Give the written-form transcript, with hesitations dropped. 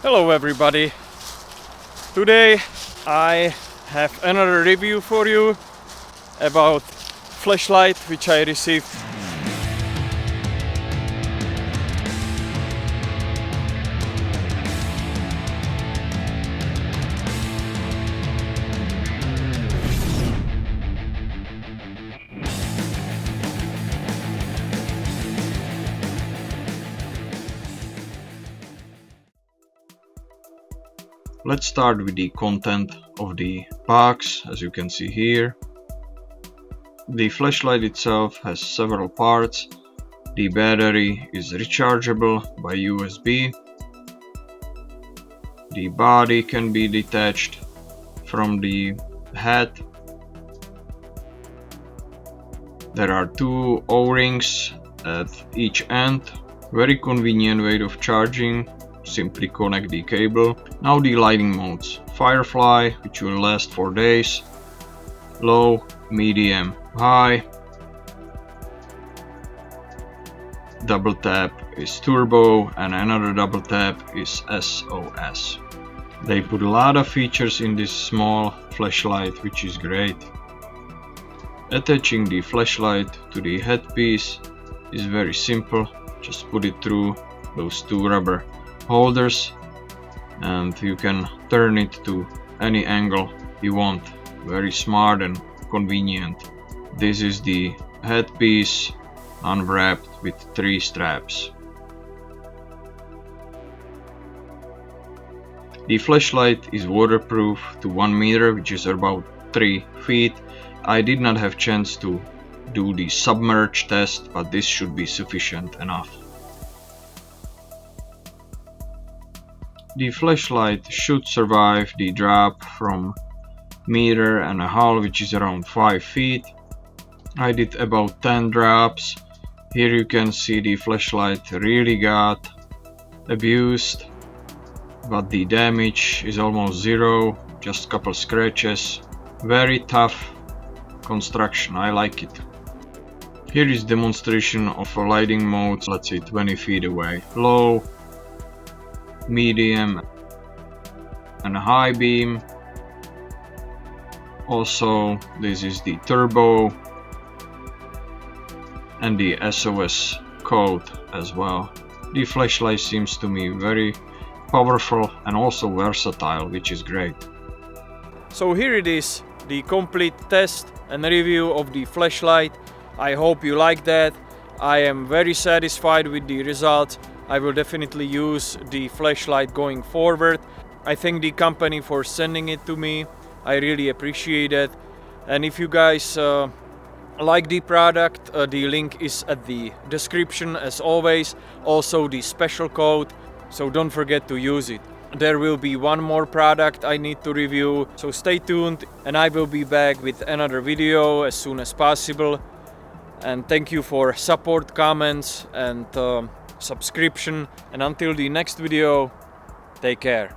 Hello everybody! Today I have another review for you about flashlight which I received. Let's start with the content of the box. As you can see here, the flashlight itself has several parts. The battery is rechargeable by USB. The body can be detached from the head. There are two O-rings at each end. Very convenient way of charging. Simply connect the cable. Now the lighting modes: Firefly, which will last for days, low, medium, high. Double tap is turbo and another double tap is SOS. They put a lot of features in this small flashlight, which is great. Attaching the flashlight to the headpiece is very simple. Just put it through those two rubber holders and you can turn it to any angle you want. Very smart and convenient. This is the headpiece unwrapped with 3 straps. The flashlight is waterproof to 1 meter, which is about 3 feet. I did not have chance to do the submerge test, but this should be sufficient enough. The flashlight should survive the drop from 1.5 meters, which is around 5 feet. I did about 10 drops. Here you can see the flashlight really got abused, but the damage is almost zero, just a couple scratches. Very tough construction, I like it. Here is demonstration of a lighting mode, let's say 20 feet away. Low, medium and high beam. Also this is the turbo and the SOS code as well. The flashlight seems to me very powerful and also versatile, which is great. So here it is, the complete test and review of the flashlight. I hope you like that. I am very satisfied with the results. I will definitely use the flashlight going forward. I thank the company for sending it to me. I really appreciate it. And if you guys like the product, the link is at the description as always. Also the special code, so don't forget to use it. There will be one more product I need to review, so stay tuned and I will be back with another video as soon as possible. And thank you for support, comments and subscription, and until the next video, take care.